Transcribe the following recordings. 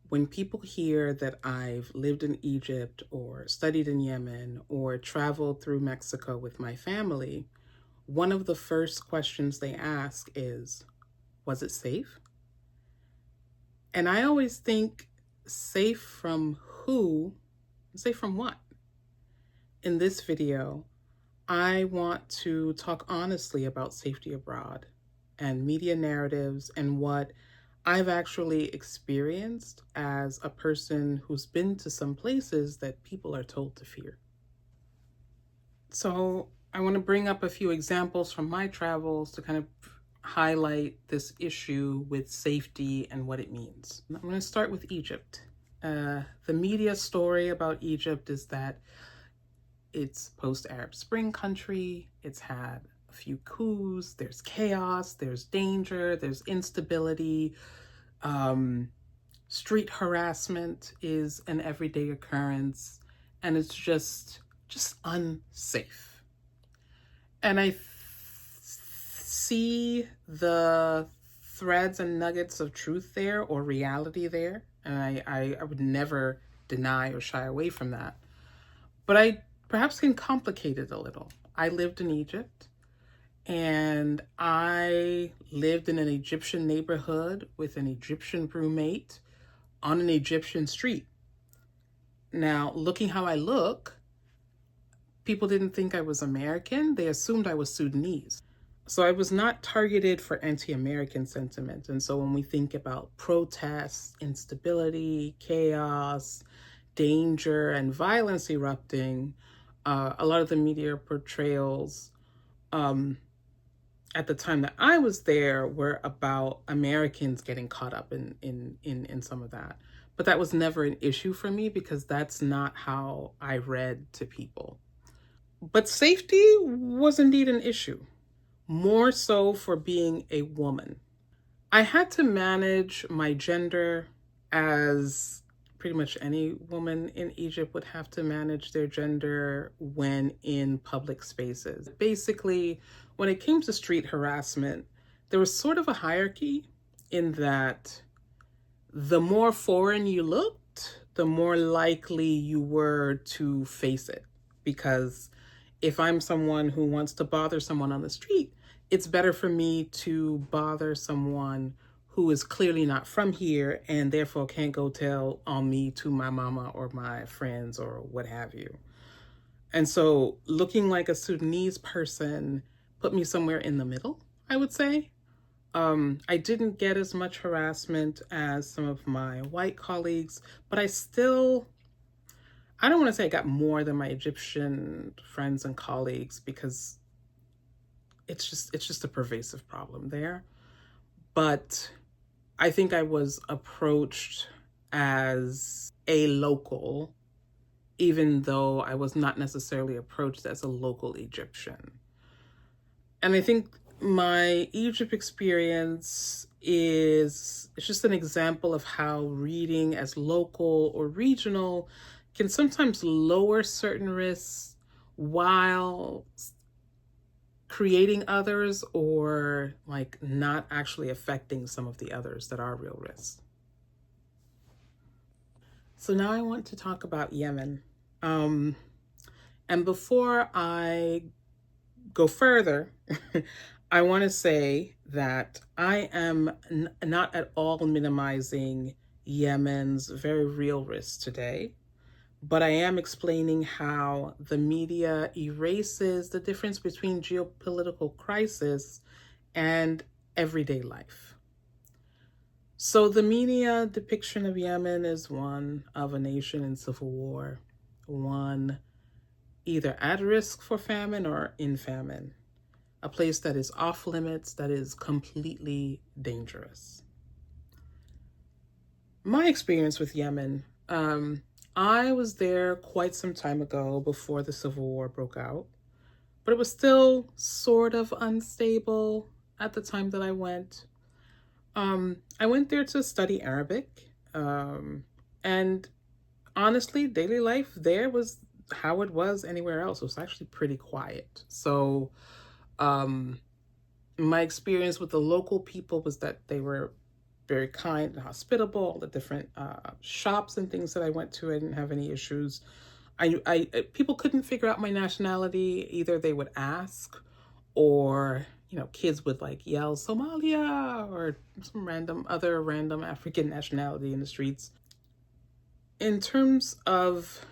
When people hear that I've lived in Egypt or studied in Yemen or traveled through Mexico with my family, one of the first questions they ask is, was it safe? And I always think, safe from who? Safe from what? In this video, I want to talk honestly about safety abroad and media narratives and what I've actually experienced as a person who's been to some places that people are told to fear. So I want to bring up a few examples from my travels to kind of highlight this issue with safety and what it means. I'm going to start with Egypt. The media story about Egypt is that it's post-Arab Spring country. It's had a few coups. There's chaos. There's danger. There's instability. Street harassment is an everyday occurrence, and it's just unsafe. And I see the threads and nuggets of truth there or reality there, and I would never deny or shy away from that. But I perhaps can complicate it a little. I lived in Egypt, and I lived in an Egyptian neighborhood with an Egyptian roommate on an Egyptian street. Now, looking how I look, people didn't think I was American. They assumed I was Sudanese. So I was not targeted for anti-American sentiment. And so when we think about protests, instability, chaos, danger, and violence erupting, a lot of the media portrayals at the time that I was there were about Americans getting caught up in some of that. But that was never an issue for me because that's not how I read to people. But safety was indeed an issue, more so for being a woman. I had to manage my gender as pretty much any woman in Egypt would have to manage their gender when in public spaces. Basically, when it came to street harassment, there was sort of a hierarchy in that the more foreign you looked, the more likely you were to face it. Because if I'm someone who wants to bother someone on the street, it's better for me to bother someone who is clearly not from here and therefore can't go tell on me to my mama or my friends or what have you. And so looking like a Sudanese person put me somewhere in the middle, I would say. I didn't get as much harassment as some of my white colleagues, but I don't want to say I got more than my Egyptian friends and colleagues because it's just a pervasive problem there. But I think I was approached as a local, even though I was not necessarily approached as a local Egyptian. And I think my Egypt experience it's just an example of how reading as local or regional can sometimes lower certain risks while creating others or like not actually affecting some of the others that are real risks. So now I want to talk about Yemen. And before I go further, I want to say that I am not at all minimizing Yemen's very real risks today, but I am explaining how the media erases the difference between geopolitical crisis and everyday life. So the media depiction of Yemen is one of a nation in civil war, one either at risk for famine or in famine, a place that is off limits, that is completely dangerous. My experience with Yemen, I was there quite some time ago before the civil war broke out, but it was still sort of unstable at the time that I went. I went there to study Arabic, and honestly, daily life there was how it was anywhere else. It was actually pretty quiet. So my experience with the local people was that they were very kind and hospitable. All the different shops and things that I went to, I didn't have any issues. People couldn't figure out my nationality. Either they would ask, or kids would like yell Somalia or some other random African nationality in the streets. In terms of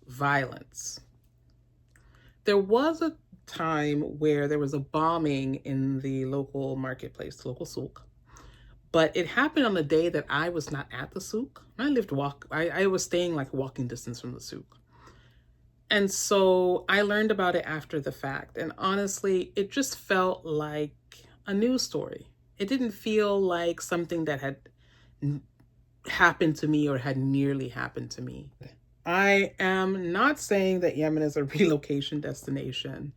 violence, there was a time where there was a bombing in the local marketplace, the local souk. But it happened on the day that I was not at the souk. I was staying like walking distance from the souk. And so I learned about it after the fact. And honestly, it just felt like a news story. It didn't feel like something that had happened to me or had nearly happened to me. I am not saying that Yemen is a relocation destination.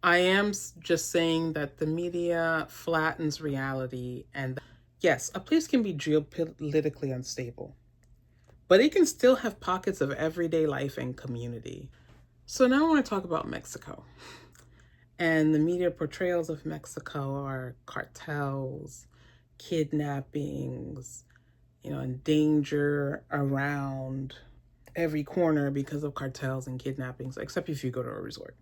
I am just saying that the media flattens reality, and yes, a place can be geopolitically unstable, but it can still have pockets of everyday life and community. So now I want to talk about Mexico. And the media portrayals of Mexico are cartels, kidnappings, and danger around every corner because of cartels and kidnappings, except if you go to a resort.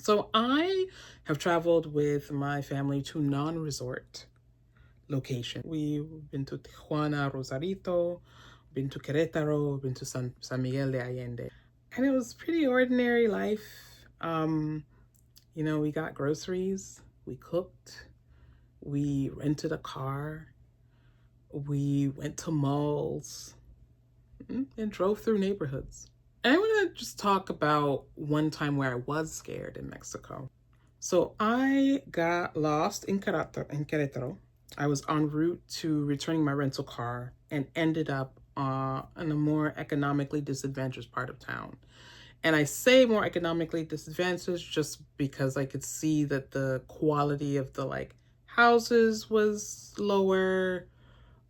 So I have traveled with my family to non-resort locations. We've been to Tijuana, Rosarito, been to Querétaro, been to San Miguel de Allende. And it was pretty ordinary life. We got groceries, we cooked, we rented a car, we went to malls, and drove through neighborhoods. And I want to just talk about one time where I was scared in Mexico. So I got lost in Querétaro. I was en route to returning my rental car and ended up in a more economically disadvantaged part of town. And I say more economically disadvantaged just because I could see that the quality of the houses was lower.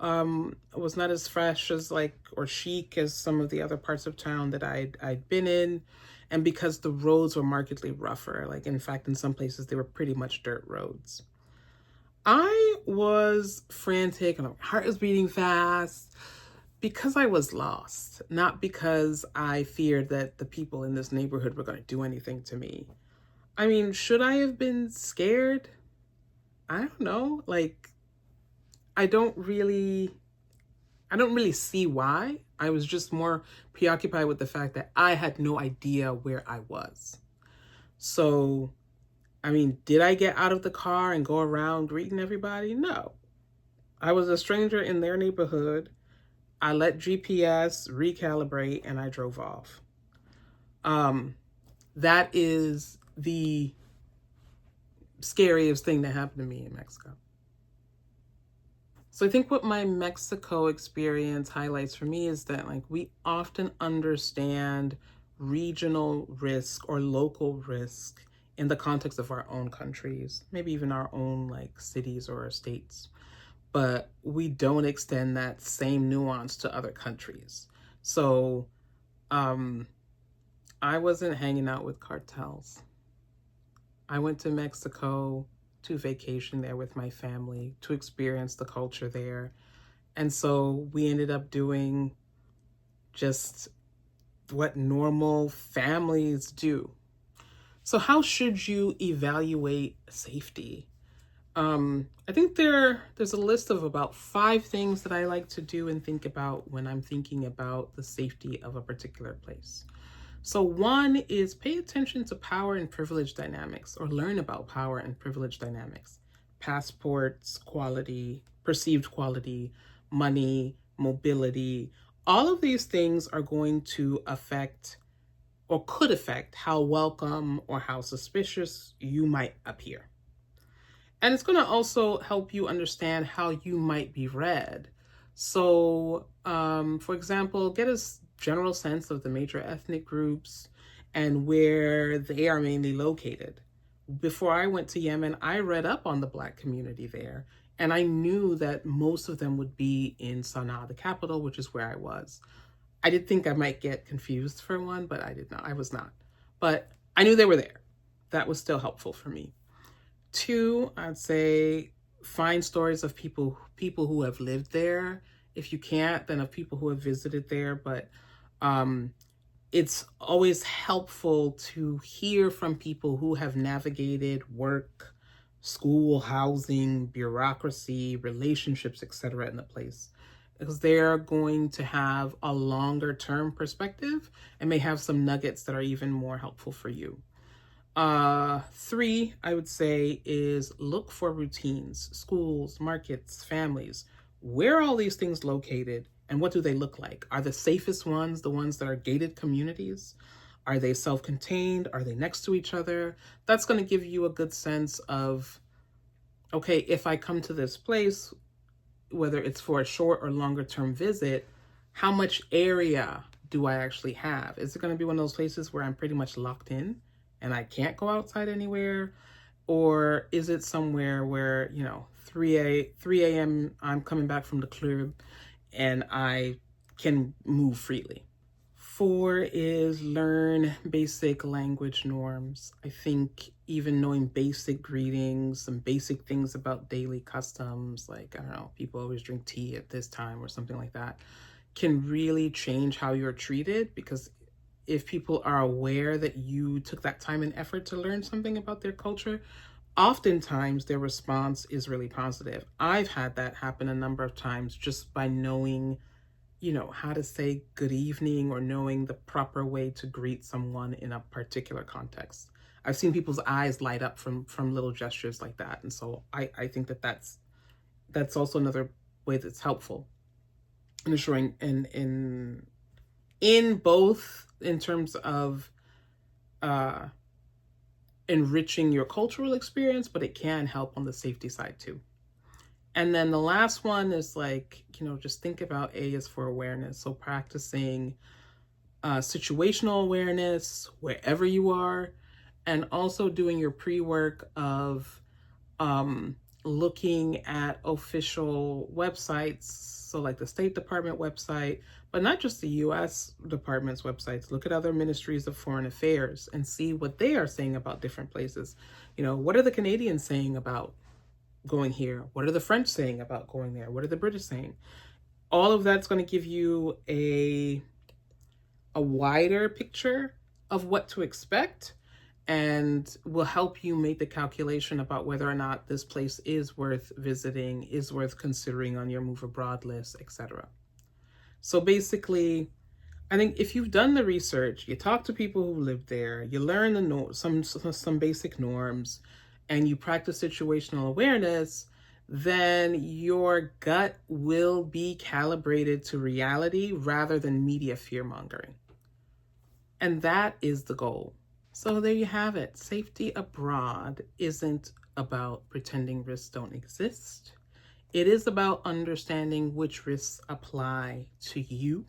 Was not as fresh as or chic as some of the other parts of town that I'd been in, and because the roads were markedly rougher. In fact, in some places they were pretty much dirt roads. I was frantic and my heart was beating fast because I was lost, not because I feared that the people in this neighborhood were going to do anything to me. I mean, should I have been scared? I don't know. I don't really see why. I was just more preoccupied with the fact that I had no idea where I was. So, I mean, did I get out of the car and go around greeting everybody? No. I was a stranger in their neighborhood. I let GPS recalibrate and I drove off. That is the scariest thing that happened to me in Mexico. So I think what my Mexico experience highlights for me is that we often understand regional risk or local risk in the context of our own countries, maybe even our own cities or states, but we don't extend that same nuance to other countries. So I wasn't hanging out with cartels. I went to Mexico to vacation there with my family, to experience the culture there. And so we ended up doing just what normal families do. So how should you evaluate safety? I think there's a list of about 5 things that I like to do and think about when I'm thinking about the safety of a particular place. So 1 is pay attention to power and privilege dynamics, or learn about power and privilege dynamics. Passports, quality, perceived quality, money, mobility. All of these things are going to affect or could affect how welcome or how suspicious you might appear. And it's going to also help you understand how you might be read. So, for example, get a general sense of the major ethnic groups and where they are mainly located. Before I went to Yemen, I read up on the Black community there, and I knew that most of them would be in Sana'a, the capital, which is where I was. I did think I might get confused for one, but I did not. I was not. But I knew they were there. That was still helpful for me. 2, I'd say find stories of people who have lived there. If you can't, then of people who have visited there. But um, it's always helpful to hear from people who have navigated work, school, housing, bureaucracy, relationships, etc. in the place, because they're going to have a longer term perspective and may have some nuggets that are even more helpful for you. Three, I would say, is look for routines, schools, markets, families. Where are all these things located and what do they look like? Are the safest ones the ones that are gated communities? Are they self-contained? Are they next to each other? That's going to give you a good sense of, okay, if I come to this place, whether it's for a short or longer term visit, how much area do I actually have? Is it going to be one of those places where I'm pretty much locked in and I can't go outside anywhere? Or is it somewhere where, 3 a.m. I'm coming back from the club and I can move freely? Four is learn basic language norms. I think even knowing basic greetings, some basic things about daily customs, like, I don't know, people always drink tea at this time or something like that, can really change how you're treated. Because if people are aware that you took that time and effort to learn something about their culture, oftentimes their response is really positive. I've had that happen a number of times just by knowing, how to say good evening or knowing the proper way to greet someone in a particular context. I've seen people's eyes light up from little gestures like that. And so I think that that's also another way that's helpful in assuring in both in terms of enriching your cultural experience, but it can help on the safety side too. And then the last one is like, just think about A is for awareness. So practicing situational awareness wherever you are, and also doing your pre-work of looking at official websites. So like the State Department website, but not just the US department's websites. Look at other ministries of foreign affairs and see what they are saying about different places. What are the Canadians saying about going here? What are the French saying about going there? What are the British saying? All of that's going to give you a wider picture of what to expect and will help you make the calculation about whether or not this place is worth visiting, is worth considering on your move abroad list, etc. So basically, I think if you've done the research, you talk to people who live there, you learn some basic norms, and you practice situational awareness, then your gut will be calibrated to reality rather than media fear-mongering. And that is the goal. So there you have it. Safety abroad isn't about pretending risks don't exist. It is about understanding which risks apply to you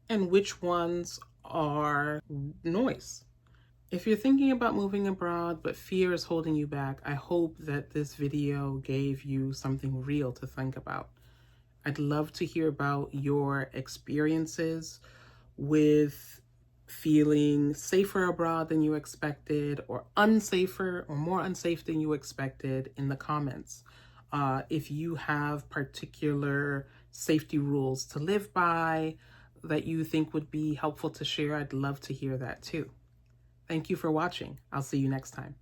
and which ones are noise. If you're thinking about moving abroad, but fear is holding you back, I hope that this video gave you something real to think about. I'd love to hear about your experiences with feeling safer abroad than you expected, or unsafer or more unsafe than you expected in the comments. If you have particular safety rules to live by that you think would be helpful to share, I'd love to hear that too. Thank you for watching. I'll see you next time.